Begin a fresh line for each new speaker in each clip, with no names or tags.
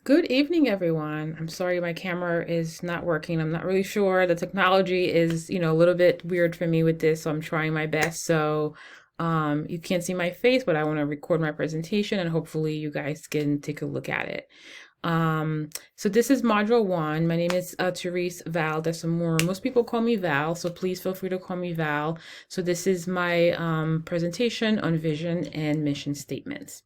Good evening, everyone. I'm sorry my camera is not working. I'm not really sure. The technology is, a little bit weird for me with this, so I'm trying my best. You can't see my face, but I want to record my presentation and hopefully you guys can take a look at it. So this is module one. My name is Therese Val Desamore. Most people call me Val, so please feel free to call me Val. So this is my presentation on vision and mission statements.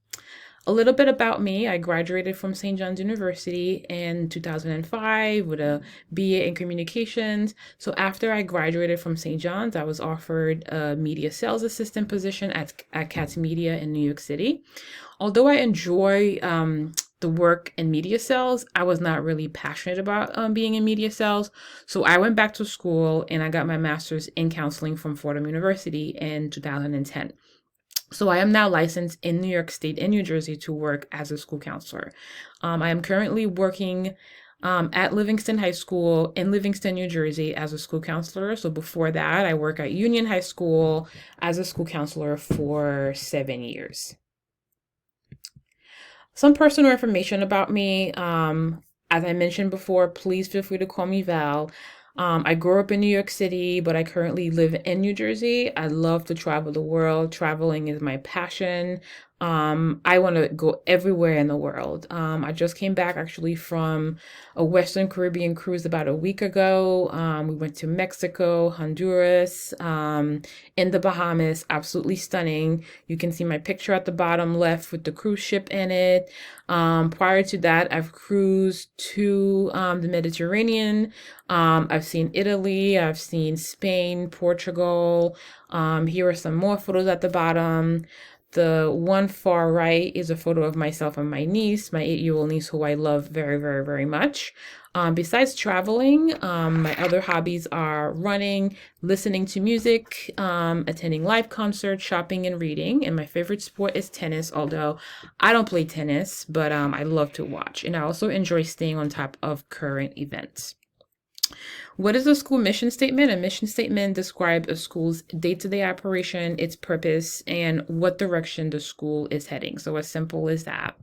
A little bit about me. I graduated from St. John's University in 2005 with a BA in communications. So after I graduated from St. John's, I was offered a media sales assistant position at Katz Media in New York City. Although I enjoy the work in media sales, I was not really passionate about being in media sales. So I went back to school and I got my master's in counseling from Fordham University in 2010. So I am now licensed in New York State and New Jersey to work as a school counselor. I am currently working at Livingston High School in Livingston, New Jersey as a school counselor. So before that, I work at Union High School as a school counselor for 7 years. Some personal information about me. As I mentioned before, please feel free to call me Val. I grew up in New York City, but I currently live in New Jersey. I love to travel the world. Traveling is my passion. I want to go everywhere in the world. I just came back actually from a Western Caribbean cruise about a week ago. We went to Mexico, Honduras, in the Bahamas. Absolutely stunning. You can see my picture at the bottom left with the cruise ship in it. Prior to that, I've cruised to the Mediterranean. I've seen Italy, I've seen Spain, Portugal. Here are some more photos at the bottom. The one far right is a photo of myself and my niece, my 8-year-old niece, who I love very, very, very much. Besides traveling, my other hobbies are running, listening to music, attending live concerts, shopping, and reading. And my favorite sport is tennis, although I don't play tennis, but I love to watch. And I also enjoy staying on top of current events. What is a school mission statement? A mission statement describes a school's day-to-day operation, its purpose, and what direction the school is heading. So as simple as that.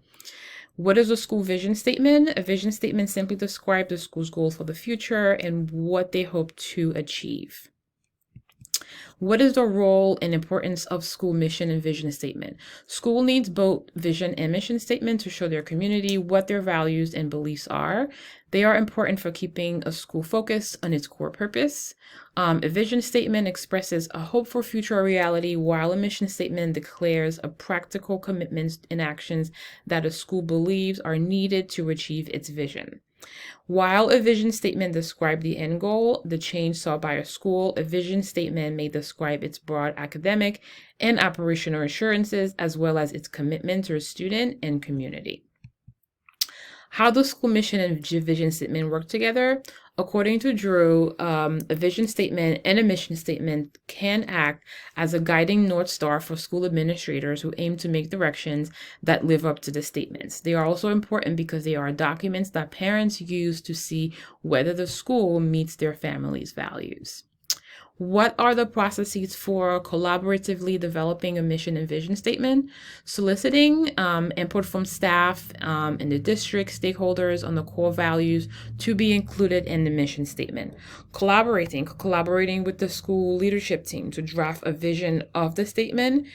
What is a school vision statement? A vision statement simply describes the school's goals for the future and what they hope to achieve. What is the role and importance of school mission and vision statement? School needs both vision and mission statement to show their community what their values and beliefs are. They are important for keeping a school focused on its core purpose. A vision statement expresses a hope for future reality, while a mission statement declares a practical commitments and actions that a school believes are needed to achieve its vision. While a vision statement describes the end goal, the change sought by a school, a vision statement may describe its broad academic and operational assurances, as well as its commitment to a student and community. How does school mission and vision statement work together? According to Drew, a vision statement and a mission statement can act as a guiding North Star for school administrators who aim to make directions that live up to the statements. They are also important because they are documents that parents use to see whether the school meets their family's values. What are the processes for collaboratively developing a mission and vision statement? Soliciting input from staff in the district, stakeholders on the core values to be included in the mission statement. Collaborating with the school leadership team to draft a vision of the statement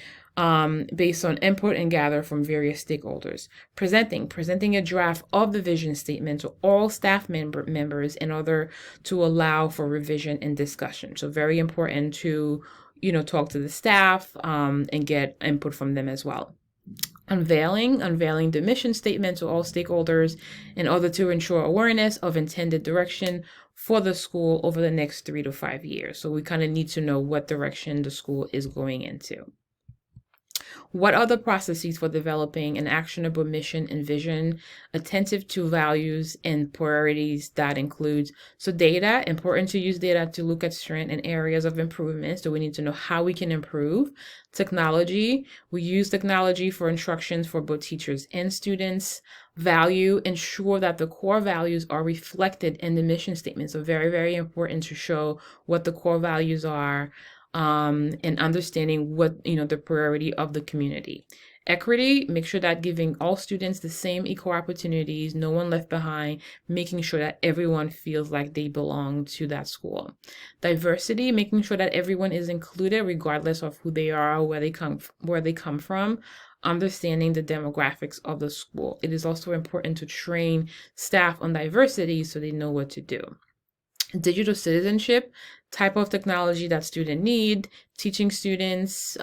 based on input and gather from various stakeholders. Presenting a draft of the vision statement to all staff members in order to allow for revision and discussion. So very important to, talk to the staff and get input from them as well. Unveiling the mission statement to all stakeholders in order to ensure awareness of intended direction for the school over the next 3 to 5 years. So we kind of need to know what direction the school is going into. What are the processes for developing an actionable mission and vision, attentive to values and priorities that includes, data, important to use data to look at strengths and areas of improvement. So we need to know how we can improve. Technology, we use technology for instructions for both teachers and students. Value, ensure that the core values are reflected in the mission statement. So very, very important to show what the core values are. And understanding what the priority of the community. Equity, make sure that giving all students the same equal opportunities, no one left behind, making sure that everyone feels like they belong to that school. Diversity, making sure that everyone is included regardless of who they are or where they come from. Understanding the demographics of the school. It is also important to train staff on diversity so they know what to do. Digital citizenship, type of technology that students need, teaching students,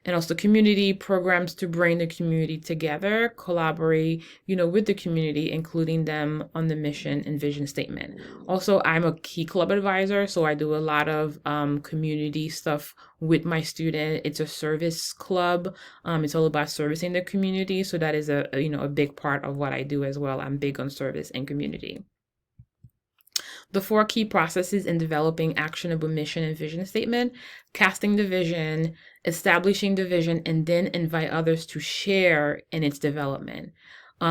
and also community programs to bring the community together, collaborate, with the community, including them on the mission and vision statement. Also, I'm a Key Club advisor, so I do a lot of community stuff with my student. It's a service club. It's all about servicing the community, so that is a big part of what I do as well. I'm big on service and community. The 4 key processes in developing actionable mission and vision statement: casting the vision, establishing the vision, and then invite others to share in its development.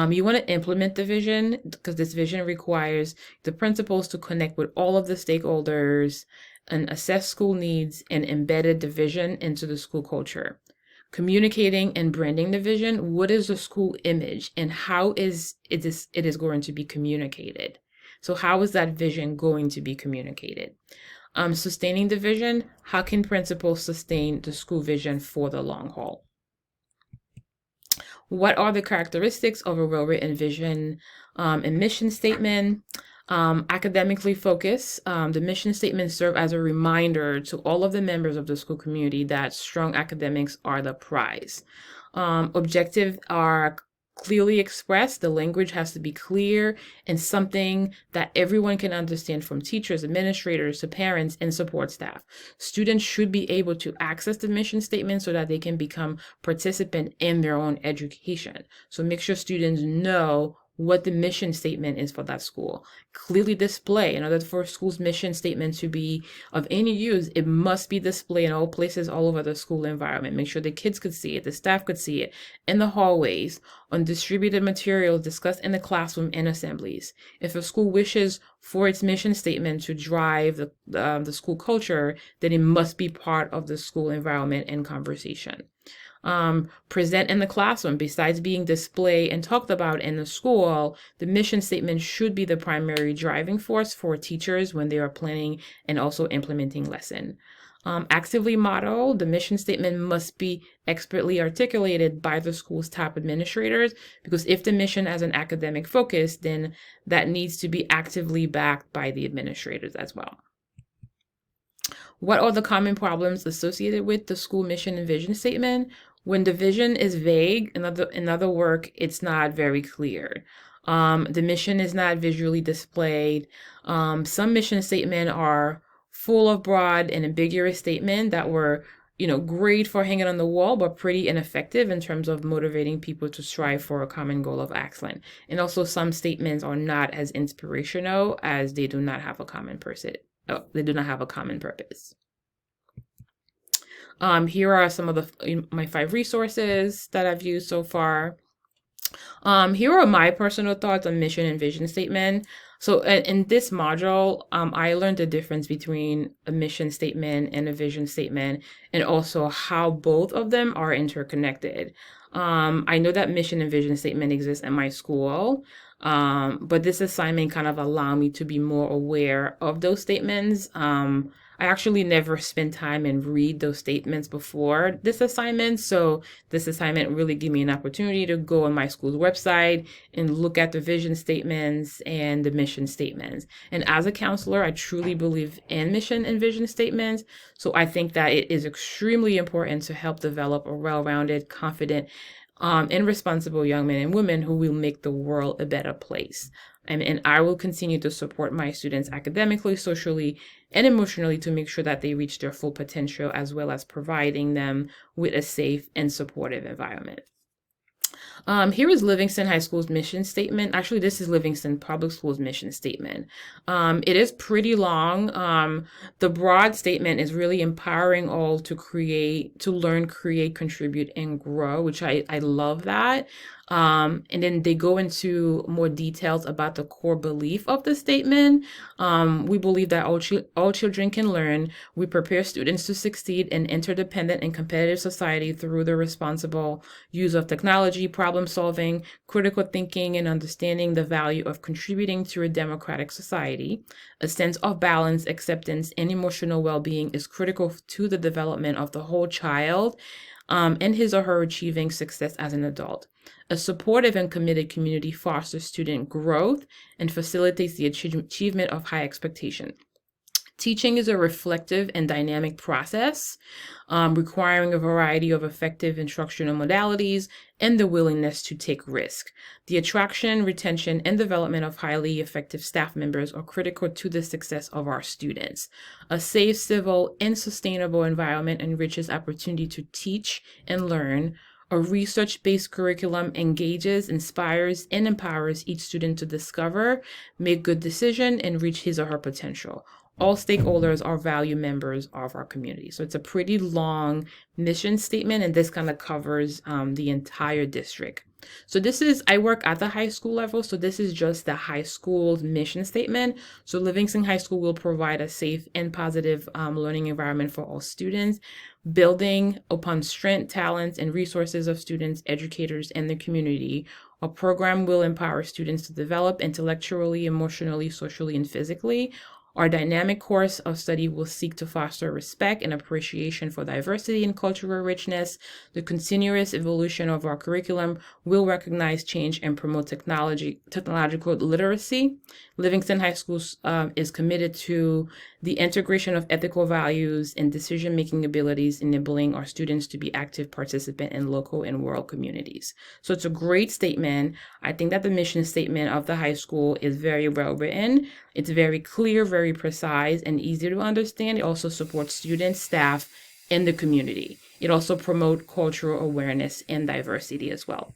You want to implement the vision because this vision requires the principals to connect with all of the stakeholders and assess school needs and embedded the vision into the school culture. Communicating and branding the vision. What is the school image and how it is going to be communicated? So how is that vision going to be communicated? Sustaining the vision. How can principals sustain the school vision for the long haul? What are the characteristics of a well-written vision and mission statement? Academically focused. The mission statements serve as a reminder to all of the members of the school community that strong academics are the prize. Objectives are clearly expressed. The language has to be clear and something that everyone can understand, from teachers, administrators to parents and support staff. Students should be able to access the mission statement so that they can become participant in their own education. So make sure students know what the mission statement is for that school. Clearly display. In order for a school's mission statement to be of any use, it must be displayed in all places all over the school environment. Make sure the kids could see it, the staff could see it, in the hallways, on distributed materials discussed in the classroom and assemblies. If a school wishes for its mission statement to drive the school culture, then it must be part of the school environment and conversation. Present in the classroom. Besides being displayed and talked about in the school, the mission statement should be the primary driving force for teachers when they are planning and also implementing lesson. Actively model. The mission statement must be expertly articulated by the school's top administrators, because if the mission has an academic focus, then that needs to be actively backed by the administrators as well. What are the common problems associated with the school mission and vision statement? When the vision is vague, in other words, it's not very clear. The mission is not visually displayed. Some mission statements are full of broad and ambiguous statements that were, great for hanging on the wall, but pretty ineffective in terms of motivating people to strive for a common goal of excellence. And also some statements are not as inspirational as they do not have a common purpose. Here are some of my 5 resources that I've used so far. Here are my personal thoughts on mission and vision statement. So in this module, I learned the difference between a mission statement and a vision statement, and also how both of them are interconnected. I know that mission and vision statement exist at my school, but this assignment kind of allowed me to be more aware of those statements. I actually never spent time and read those statements before this assignment. So this assignment really gave me an opportunity to go on my school's website and look at the vision statements and the mission statements. And as a counselor, I truly believe in mission and vision statements. So I think that it is extremely important to help develop a well-rounded, confident, and responsible young men and women who will make the world a better place. And I will continue to support my students academically, socially, and emotionally to make sure that they reach their full potential, as well as providing them with a safe and supportive environment. Here is Livingston High School's mission statement. Actually, this is Livingston Public School's mission statement. It is pretty long. The broad statement is really empowering all to learn, create, contribute, and grow, which I love that. And then they go into more details about the core belief of the statement. We believe that all children can learn. We prepare students to succeed in interdependent and competitive society through the responsible use of technology, problem solving, critical thinking, and understanding the value of contributing to a democratic society. A sense of balance, acceptance, and emotional well being is critical to the development of the whole child and his or her achieving success as an adult. A supportive and committed community fosters student growth and facilitates the achievement of high expectation. Teaching is a reflective and dynamic process, requiring a variety of effective instructional modalities and the willingness to take risk. The attraction, retention, and development of highly effective staff members are critical to the success of our students. A safe, civil, and sustainable environment enriches opportunity to teach and learn. A research-based curriculum engages, inspires, and empowers each student to discover, make good decisions, and reach his or her potential. All stakeholders are value members of our community. So it's a pretty long mission statement, and this kind of covers the entire district. So I work at the high school level, so this is just the high school's mission statement. So Livingston High School will provide a safe and positive learning environment for all students, building upon strength, talents, and resources of students, educators, and the community. Our program will empower students to develop intellectually, emotionally, socially, and physically. Our dynamic course of study will seek to foster respect and appreciation for diversity and cultural richness. The continuous evolution of our curriculum will recognize change and promote technological literacy. Livingston High School is committed to the integration of ethical values and decision-making abilities, enabling our students to be active participants in local and world communities. So it's a great statement. I think that the mission statement of the high school is very well written. It's very clear, very precise, and easy to understand. It also supports students, staff, and the community. It also promotes cultural awareness and diversity as well.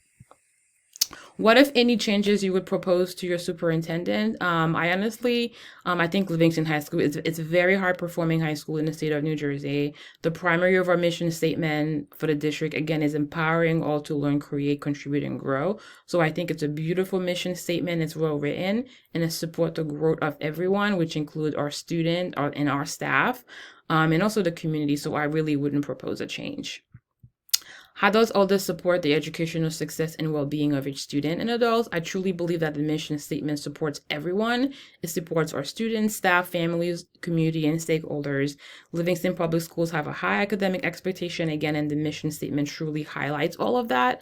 What, if any, changes you would propose to your superintendent? I think Livingston High School it's a very high performing high school in the state of New Jersey. The primary of our mission statement for the district, again, is empowering all to learn, create, contribute, and grow. So I think it's a beautiful mission statement. It's well written, and it supports the growth of everyone, which include our student and our staff, and also the community. So I really wouldn't propose a change. How does all this support the educational success and well-being of each student and adults? I truly believe that the mission statement supports everyone. It supports our students, staff, families, community, and stakeholders. Livingston Public Schools have a high academic expectation, again, and the mission statement truly highlights all of that.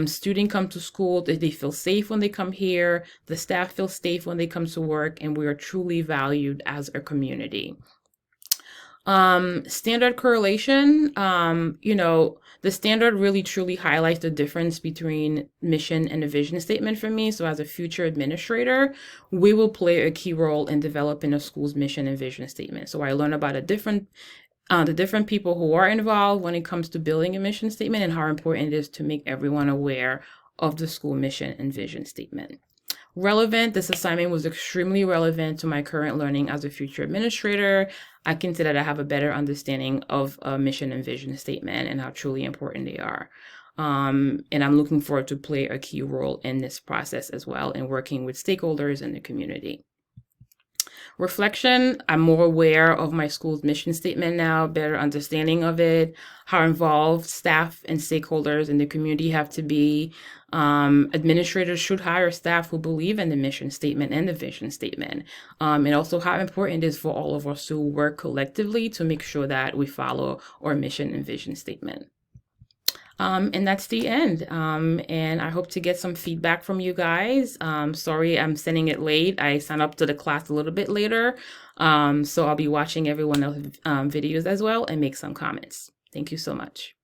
Students come to school, they feel safe when they come here. The staff feel safe when they come to work, and we are truly valued as a community. Standard correlation, the standard really truly highlights the difference between mission and a vision statement for me. So as a future administrator, we will play a key role in developing a school's mission and vision statement. So I learn about the different people who are involved when it comes to building a mission statement and how important it is to make everyone aware of the school mission and vision statement. Relevant, this assignment was extremely relevant to my current learning as a future administrator. I can say that I have a better understanding of a mission and vision statement and how truly important they are. And I'm looking forward to play a key role in this process as well in working with stakeholders in the community. Reflection, I'm more aware of my school's mission statement now, better understanding of it, how involved staff and stakeholders in the community have to be. Administrators should hire staff who believe in the mission statement and the vision statement. And also how important it is for all of us to work collectively to make sure that we follow our mission and vision statement. And that's the end. And I hope to get some feedback from you guys. Sorry, I'm sending it late. I signed up to the class a little bit later. So I'll be watching everyone else's videos as well and make some comments. Thank you so much.